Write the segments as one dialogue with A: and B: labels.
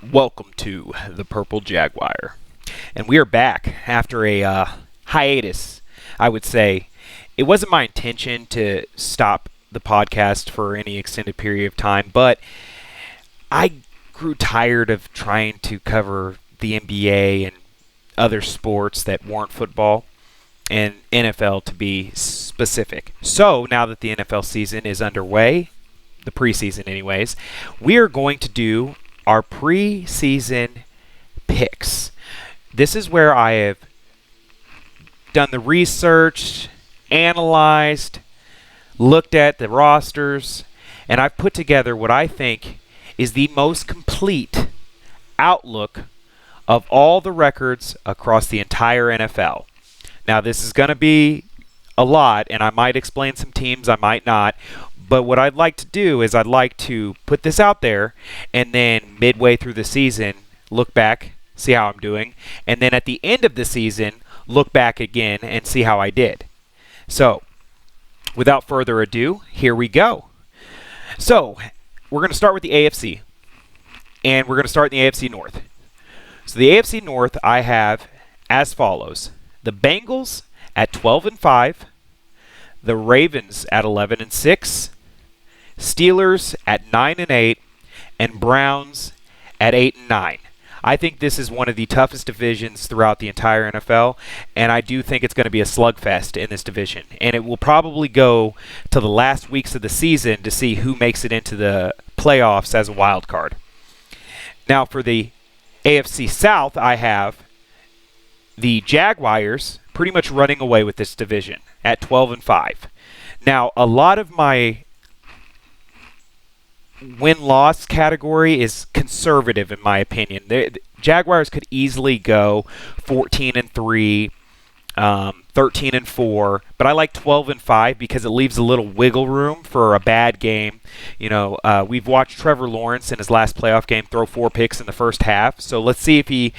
A: Welcome to the Purple Jaguar. And we are back after a hiatus, I would say. It wasn't my intention to stop the podcast for any extended period of time, but I grew tired of trying to cover the NBA and other sports that weren't football and NFL to be specific. So now that the NFL season is underway, the preseason anyways, we are going to do our preseason picks. This is where I have done the research, analyzed, looked at the rosters, and I've put together what I think is the most complete outlook of all the records across the entire NFL. Now, this is going to be a lot, and I might explain some teams, I might not. But what I'd like to do is I'd like to put this out there and then midway through the season, look back, see how I'm doing. And then at the end of the season, look back again and see how I did. So, without further ado, here we go. So, we're going to start with the AFC. And we're going to start in the AFC North. So, the AFC North I have as follows. The Bengals at 12-5. The Ravens at 11-6. Steelers at 9-8, and Browns at 8-9. I think this is one of the toughest divisions throughout the entire NFL, and I do think it's going to be a slugfest in this division. And it will probably go to the last weeks of the season to see who makes it into the playoffs as a wild card. Now for the AFC South, I have the Jaguars pretty much running away with this division at 12-5. Now, a lot of my win-loss category is conservative in my opinion. The Jaguars could easily go 14-3, 13-4, but I like 12-5 because it leaves a little wiggle room for a bad game. We've watched Trevor Lawrence in his last playoff game throw 4 picks in the first half, so let's see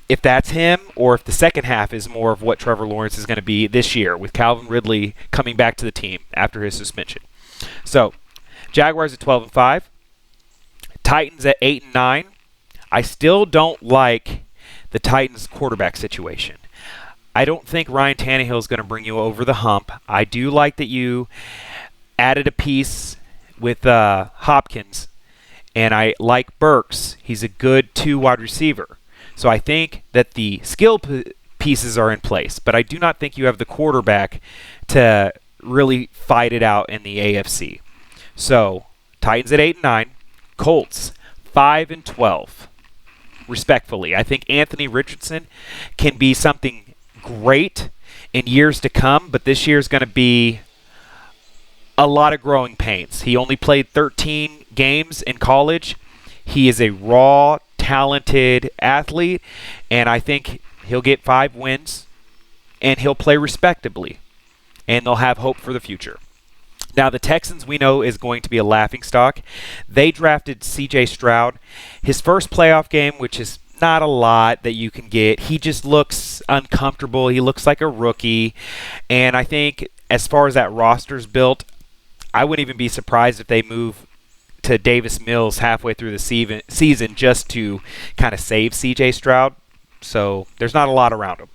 A: if that's him or if the second half is more of what Trevor Lawrence is going to be this year with Calvin Ridley coming back to the team after his suspension. So, Jaguars at 12-5. Titans at 8-9. I still don't like the Titans quarterback situation. I don't think Ryan Tannehill is going to bring you over the hump. I do like that you added a piece with Hopkins, and I like Burks. He's a good 2 wide receiver. So I think that the skill pieces are in place, but I do not think you have the quarterback to really fight it out in the AFC. So, Titans at 8-9, Colts 5-12. Respectfully, I think Anthony Richardson can be something great in years to come, but this year is going to be a lot of growing pains. He only played 13 games in college. He is a raw, talented athlete, and I think he'll get 5 wins, and he'll play respectably, and they'll have hope for the future. Now, the Texans, we know, is going to be a laughingstock. They drafted C.J. Stroud. His first playoff game, which is not a lot that you can get, he just looks uncomfortable. He looks like a rookie. And I think as far as that roster's built, I wouldn't even be surprised if they move to Davis Mills halfway through the season just to kind of save C.J. Stroud. So there's not a lot around him.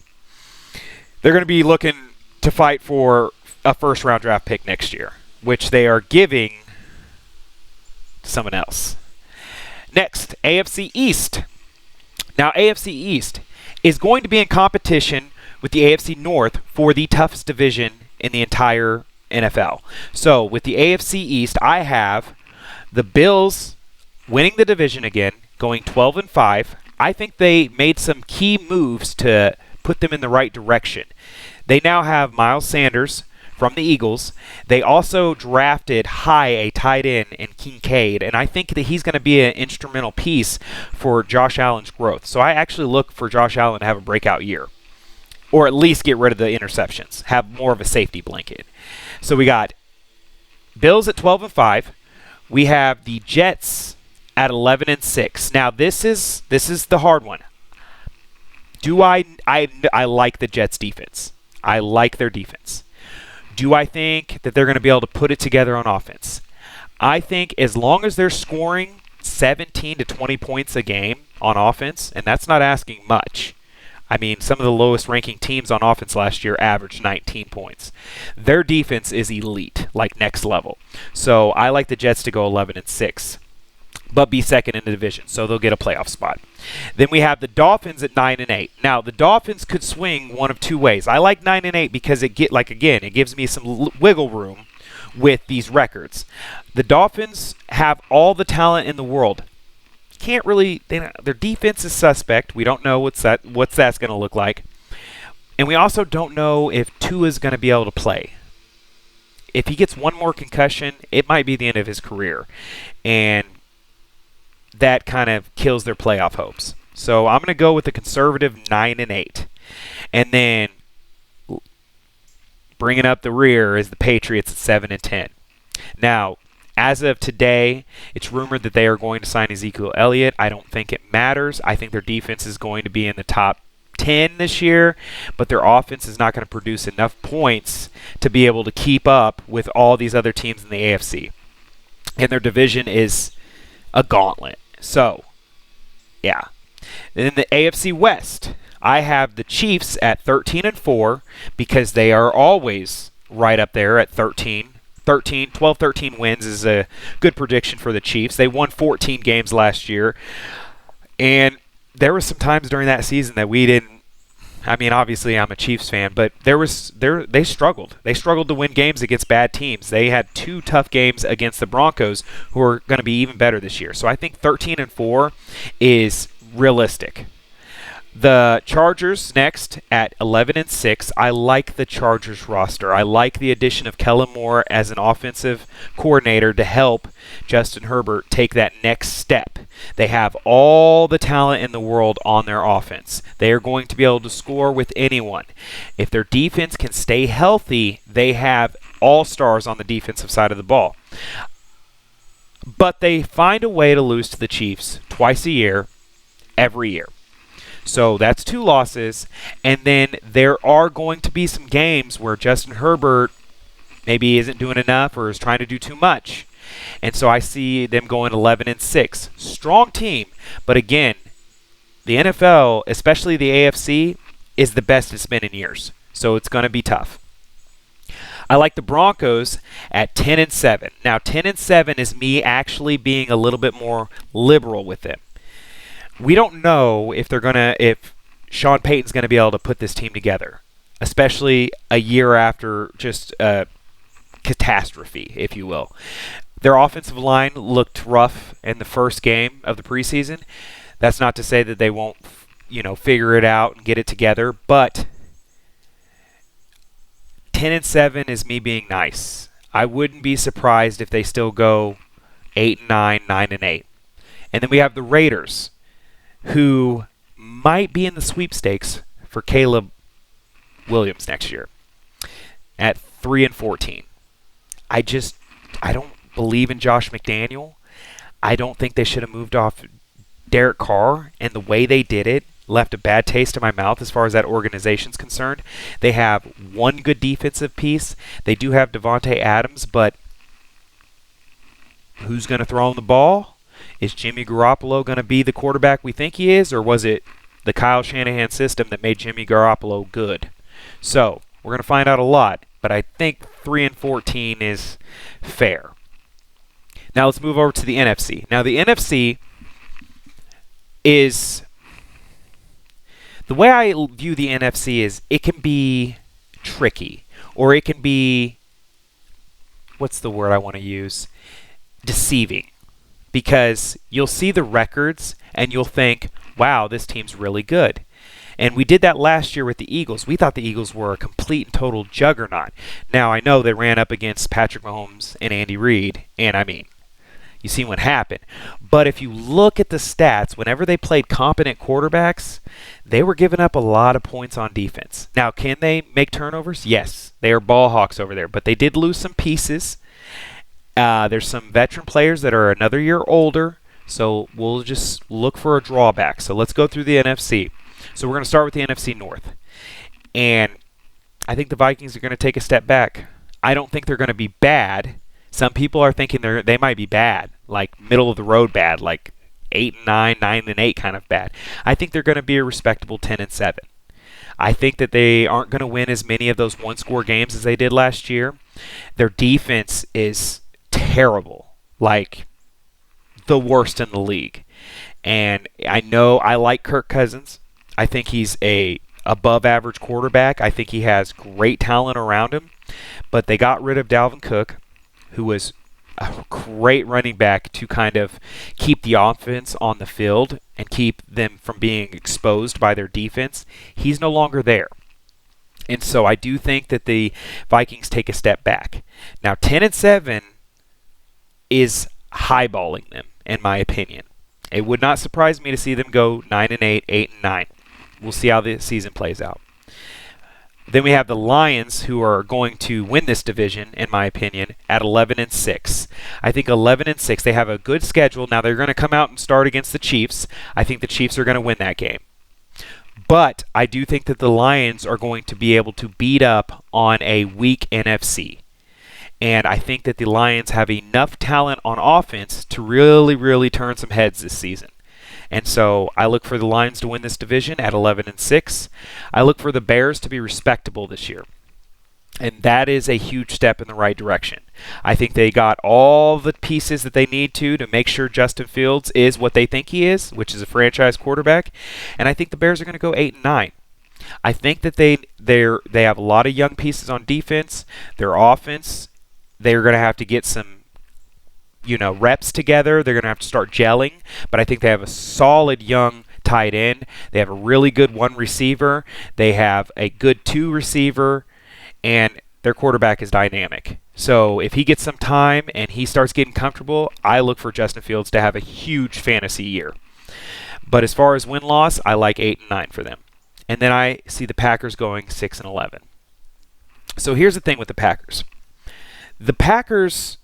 A: They're going to be looking to fight for a first-round draft pick next year, which they are giving to someone else. Next, AFC East. Now, AFC East is going to be in competition with the AFC North for the toughest division in the entire NFL. So, with the AFC East, I have the Bills winning the division again, going 12-5. I think they made some key moves to put them in the right direction. They now have Miles Sanders from the Eagles. They also drafted high a tight end in Kincaid, and I think that he's going to be an instrumental piece for Josh Allen's growth. So I actually look for Josh Allen to have a breakout year, or at least get rid of the interceptions, have more of a safety blanket. So we got Bills at 12-5. We have the Jets at 11-6. Now this is the hard one. I like the Jets defense. I like their defense. Do I think that they're going to be able to put it together on offense? I think as long as they're scoring 17 to 20 points a game on offense, and that's not asking much. I mean, some of the lowest ranking teams on offense last year averaged 19 points. Their defense is elite, like next level. So I like the Jets to go 11-6, but be second in the division, so they'll get a playoff spot. Then we have the Dolphins at 9-8. Now the Dolphins could swing one of two ways. I like 9-8 because it gives me some wiggle room with these records. The Dolphins have all the talent in the world. Can't really. Their defense is suspect. We don't know what's that's going to look like, and we also don't know if Tua is going to be able to play. If he gets one more concussion, it might be the end of his career, and that kind of kills their playoff hopes. So I'm going to go with the conservative 9-8, and then bringing up the rear is the Patriots at 7-10. Now, as of today, it's rumored that they are going to sign Ezekiel Elliott. I don't think it matters. I think their defense is going to be in the top 10 this year, but their offense is not going to produce enough points to be able to keep up with all these other teams in the AFC. And their division is a gauntlet. So, yeah. And in the AFC West, I have the Chiefs at 13-4 because they are always right up there at 12-13 wins is a good prediction for the Chiefs. They won 14 games last year, and there were some times during that season that we didn't. I mean, obviously, I'm a Chiefs fan, but they struggled. They struggled to win games against bad teams. They had 2 tough games against the Broncos, who are going to be even better this year. So I think 13-4 is realistic. The Chargers next at 11-6. I like the Chargers roster. I like the addition of Kellen Moore as an offensive coordinator to help Justin Herbert take that next step. They have all the talent in the world on their offense. They are going to be able to score with anyone. If their defense can stay healthy, they have all-stars on the defensive side of the ball. But they find a way to lose to the Chiefs twice a year, every year. So that's 2 losses, and then there are going to be some games where Justin Herbert maybe isn't doing enough or is trying to do too much. And so I see them going 11-6. Strong team, but again, the NFL, especially the AFC, is the best it's been in years. So it's going to be tough. I like the Broncos at 10-7. Now 10-7 is me actually being a little bit more liberal with them. We don't know if Sean Payton's going to be able to put this team together, especially a year after just a catastrophe, if you will. Their offensive line looked rough in the first game of the preseason. That's not to say that they won't, figure it out and get it together, but 10-7 is me being nice. I wouldn't be surprised if they still go 8-9, 9-8. And then we have the Raiders, who might be in the sweepstakes for Caleb Williams next year at 3-14. I don't believe in Josh McDaniel. I don't think they should have moved off Derek Carr, and the way they did it left a bad taste in my mouth as far as that organization's concerned. They have one good defensive piece. They do have Devontae Adams, but who's going to throw him the ball? Is Jimmy Garoppolo going to be the quarterback we think he is, or was it the Kyle Shanahan system that made Jimmy Garoppolo good? So we're going to find out a lot, but I think 3-14 is fair. Now let's move over to the NFC. Now the NFC is, the way I view the NFC is it can be tricky, or it can be, what's the word I want to use? Deceiving. Because you'll see the records and you'll think, wow, this team's really good. And we did that last year with the Eagles. We thought the Eagles were a complete and total juggernaut. Now, I know they ran up against Patrick Mahomes and Andy Reid, and I mean, you see what happened. But if you look at the stats, whenever they played competent quarterbacks, they were giving up a lot of points on defense. Now, can they make turnovers? Yes. They are ball hawks over there, but they did lose some pieces. There's some veteran players that are another year older, so we'll just look for a drawback. So let's go through the NFC. So we're going to start with the NFC North. And I think the Vikings are going to take a step back. I don't think they're going to be bad, Some people are thinking they might be bad, like middle of the road bad, like 8-9, 9-8 kind of bad. I think they're going to be a respectable 10-7. I think that they aren't going to win as many of those one-score games as they did last year. Their defense is terrible, like the worst in the league. And I know I like Kirk Cousins. I think he's a above average quarterback. I think he has great talent around him. But they got rid of Dalvin Cook, who was a great running back to kind of keep the offense on the field and keep them from being exposed by their defense. He's no longer there. And so I do think that the Vikings take a step back. Now 10-7 is highballing them, in my opinion. It would not surprise me to see them go 9-8, 8-9. We'll see how the season plays out. Then we have the Lions, who are going to win this division, in my opinion, at 11-6. I think 11-6. They have a good schedule. Now they're going to come out and start against the Chiefs. I think the Chiefs are going to win that game. But I do think that the Lions are going to be able to beat up on a weak NFC. And I think that the Lions have enough talent on offense to really, really turn some heads this season. And so I look for the Lions to win this division at 11-6. I look for the Bears to be respectable this year. And that is a huge step in the right direction. I think they got all the pieces that they need to make sure Justin Fields is what they think he is, which is a franchise quarterback. And I think the Bears are going to go 8-9. I think that they have a lot of young pieces on defense. Their offense, they're going to have to get some reps together. They're going to have to start gelling, but I think they have a solid young tight end. They have a really good one receiver. They have a good two receiver, and their quarterback is dynamic. So if he gets some time and he starts getting comfortable, I look for Justin Fields to have a huge fantasy year. But as far as win-loss, I like 8-9 for them. And then I see the Packers going 6-11. So here's the thing with the Packers. The Packers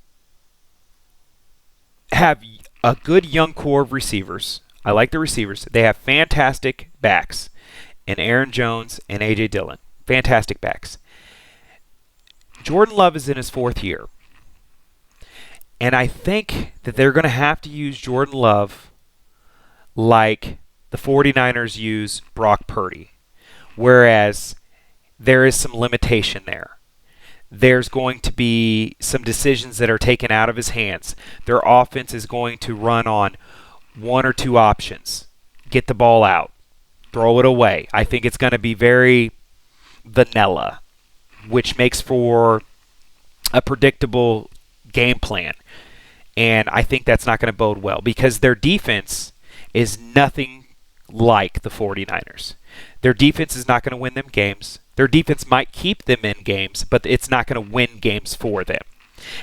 A: have a good young core of receivers. I like the receivers. They have fantastic backs in Aaron Jones and A.J. Dillon. Fantastic backs. Jordan Love is in his 4th year. And I think that they're going to have to use Jordan Love like the 49ers use Brock Purdy. Whereas there is some limitation there. There's going to be some decisions that are taken out of his hands. Their offense is going to run on one or two options. Get the ball out. Throw it away. I think it's going to be very vanilla, which makes for a predictable game plan. And I think that's not going to bode well because their defense is nothing like the 49ers. Their defense is not going to win them games. Their defense might keep them in games, but it's not going to win games for them.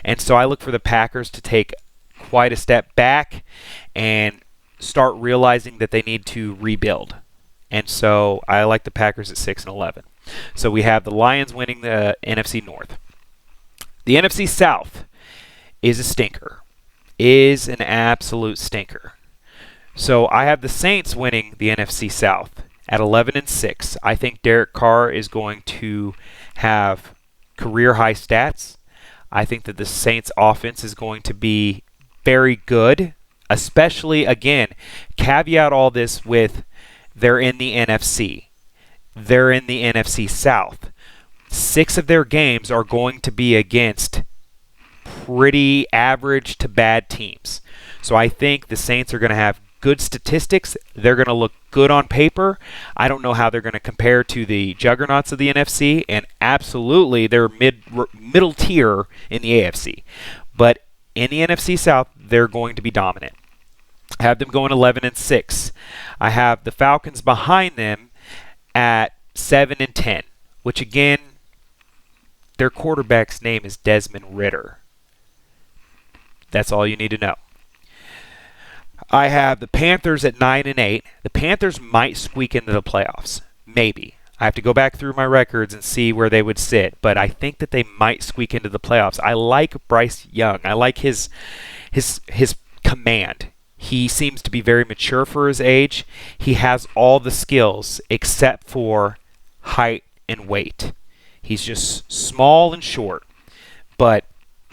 A: And so I look for the Packers to take quite a step back and start realizing that they need to rebuild. And so I like the Packers at 6-11. So we have the Lions winning the NFC North. The NFC South is a stinker. Is an absolute stinker. So I have the Saints winning the NFC South at 11-6. I think Derek Carr is going to have career high stats. I think that the Saints offense is going to be very good, especially, again, caveat all this with they're in the NFC. They're in the NFC South. 6 of their games are going to be against pretty average to bad teams. So I think the Saints are going to have good statistics. They're going to look good on paper. I don't know how they're going to compare to the juggernauts of the NFC, and absolutely they're middle tier in the AFC. But in the NFC South, they're going to be dominant. I have them going 11-6. I have the Falcons behind them at 7-10, which again, their quarterback's name is Desmond Ridder. That's all you need to know. I have the Panthers at 9-8. The Panthers might squeak into the playoffs. Maybe. I have to go back through my records and see where they would sit, but I think that they might squeak into the playoffs. I like Bryce Young. I like his command. He seems to be very mature for his age. He has all the skills except for height and weight. He's just small and short, but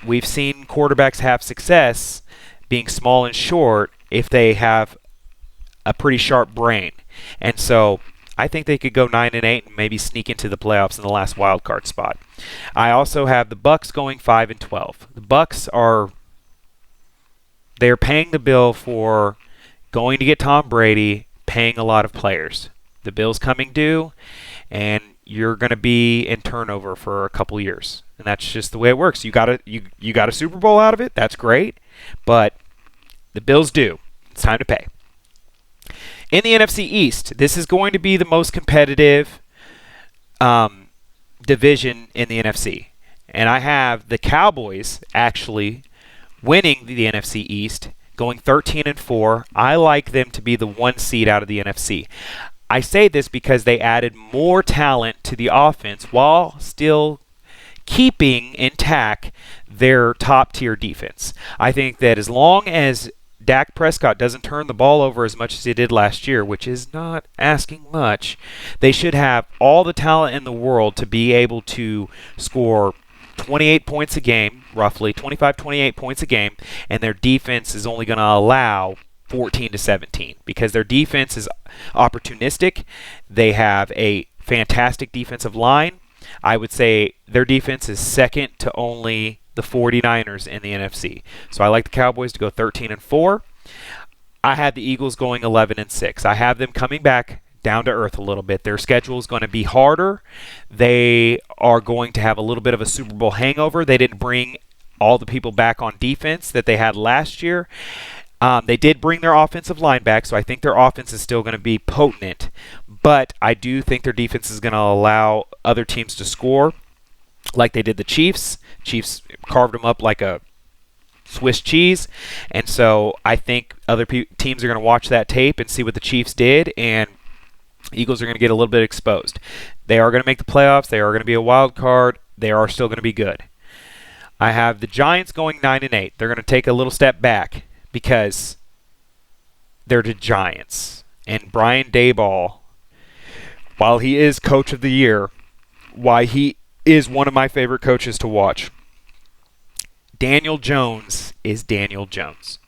A: we've seen quarterbacks have success being small and short if they have a pretty sharp brain. And so I think they could go 9-8 and maybe sneak into the playoffs in the last wild card spot. I also have the Bucks going 5-12. The Bucks they're paying the bill for going to get Tom Brady, paying a lot of players. The bill's coming due, and you're going to be in turnover for a couple years. And that's just the way it works. You got a Super Bowl out of it. That's great. But the bill's due. It's time to pay. In the NFC East, this is going to be the most competitive division in the NFC. And I have the Cowboys actually winning the NFC East, going 13-4. I like them to be the 1 seed out of the NFC. I say this because they added more talent to the offense while still keeping intact their top-tier defense. I think that as long as Dak Prescott doesn't turn the ball over as much as he did last year, which is not asking much, they should have all the talent in the world to be able to score 28 points a game, roughly 25, 28 points a game, and their defense is only going to allow 14-17 because their defense is opportunistic. They have a fantastic defensive line. I would say their defense is second to only the 49ers in the NFC. So I like the Cowboys to go 13-4. I had the Eagles going 11-6. I have them coming back down to earth a little bit. Their schedule is going to be harder. They are going to have a little bit of a Super Bowl hangover. They didn't bring all the people back on defense that they had last year. They did bring their offensive line back, so I think their offense is still going to be potent. But I do think their defense is going to allow other teams to score like they did the Chiefs. Chiefs carved them up like a Swiss cheese. And so I think other teams are going to watch that tape and see what the Chiefs did, and Eagles are going to get a little bit exposed. They are going to make the playoffs. They are going to be a wild card. They are still going to be good. I have the Giants going 9-8. They're going to take a little step back because they're the Giants. And Brian Daboll, while he is coach of the year, why he is one of my favorite coaches to watch, Daniel Jones is Daniel Jones.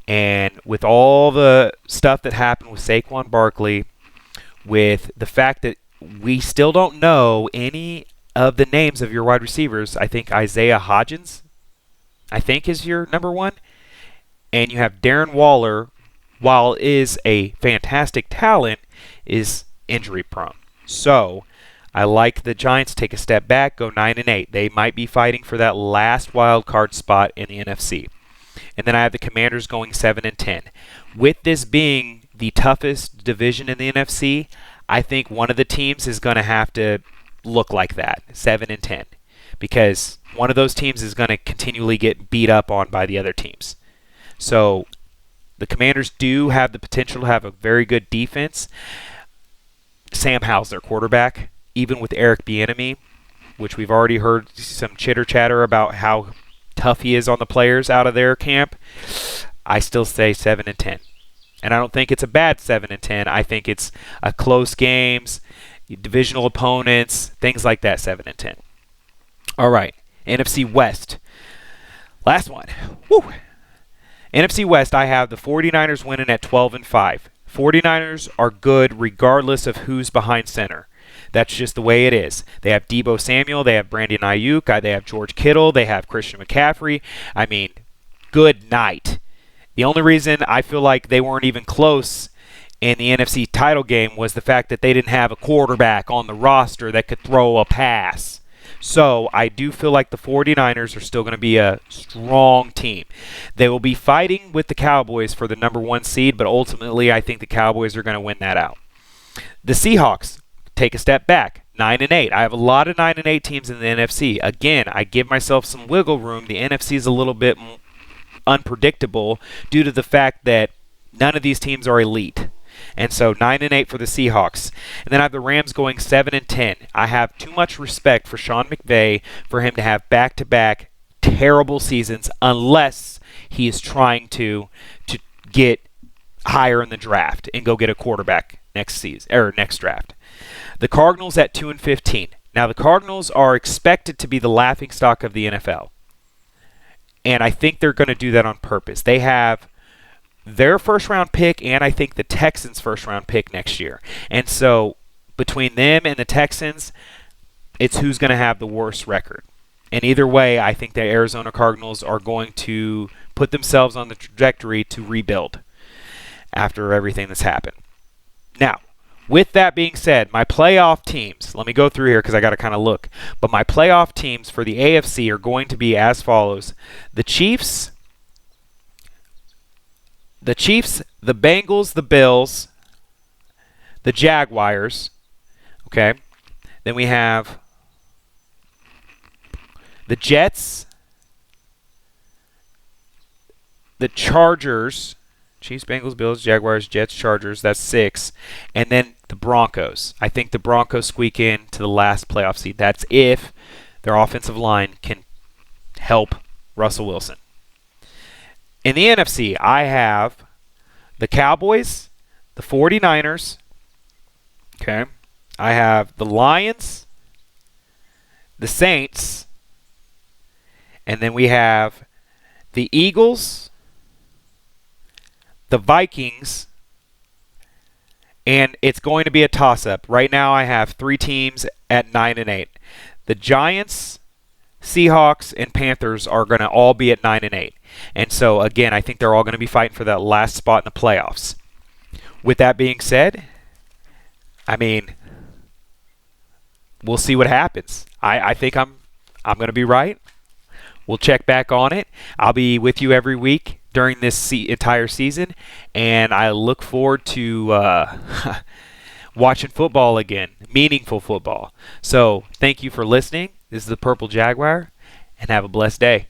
A: And with all the stuff that happened with Saquon Barkley, with the fact that we still don't know any of the names of your wide receivers, I think Isaiah Hodgins, is your number one. And you have Darren Waller, while is a fantastic talent, is injury prone. So I like the Giants take a step back, go 9-8. They might be fighting for that last wild card spot in the NFC. And then I have the Commanders going 7-10. With this being the toughest division in the NFC, I think one of the teams is going to have to look like that, 7-10, because one of those teams is going to continually get beat up on by the other teams. So the Commanders do have the potential to have a very good defense. Sam Howell's their quarterback, even with Eric Bieniemy, which we've already heard some chitter-chatter about how tough he is on the players out of their camp. I still say 7-10. And I don't think it's a bad 7-10. I think it's a close games, divisional opponents, things like that, 7-10. All right, NFC West. Last one. Woo! NFC West, I have the 49ers winning at 12-5. 49ers are good regardless of who's behind center. That's just the way it is. They have Deebo Samuel. They have Brandon Ayuk. They have George Kittle. They have Christian McCaffrey. I mean, good night. The only reason I feel like they weren't even close in the NFC title game was the fact that they didn't have a quarterback on the roster that could throw a pass. So I do feel like the 49ers are still going to be a strong team. They will be fighting with the Cowboys for the number 1 seed, but ultimately I think the Cowboys are going to win that out. The Seahawks take a step back, 9-8. I have a lot of 9-8 teams in the NFC. Again, I give myself some wiggle room. The NFC is a little bit unpredictable due to the fact that none of these teams are elite. And so 9-8 for the Seahawks. And then I have the Rams going 7-10. I have too much respect for Sean McVay for him to have back-to-back terrible seasons unless he is trying to get higher in the draft and go get a quarterback next season or next draft. The Cardinals at 2-15. Now the Cardinals are expected to be the laughingstock of the NFL. And I think they're going to do that on purpose. They have their first round pick and I think the Texans' first round pick next year. And so between them and the Texans, it's who's going to have the worst record. And either way, I think the Arizona Cardinals are going to put themselves on the trajectory to rebuild after everything that's happened. Now, with that being said, my playoff teams, let me go through here because I got to kind of look. But my playoff teams for the AFC are going to be as follows. The Chiefs, the Bengals, the Bills, the Jaguars. Okay. Then we have the Jets, the Chargers, Chiefs, Bengals, Bills, Jaguars, Jets, Chargers. That's 6. And then the Broncos. I think the Broncos squeak in to the last playoff seed. That's if their offensive line can help Russell Wilson. In the NFC, I have the Cowboys, the 49ers. Okay. I have the Lions, the Saints, and then we have the Eagles, the Vikings, and it's going to be a toss-up. Right now I have 3 teams at 9-8. The Giants, Seahawks, and Panthers are going to all be at 9-8. And so, again, I think they're all going to be fighting for that last spot in the playoffs. With that being said, I mean, we'll see what happens. I think I'm going to be right. We'll check back on it. I'll be with you every week during this entire season, and I look forward to watching football again, meaningful football. So thank you for listening. This is the Purple Jaguar, and have a blessed day.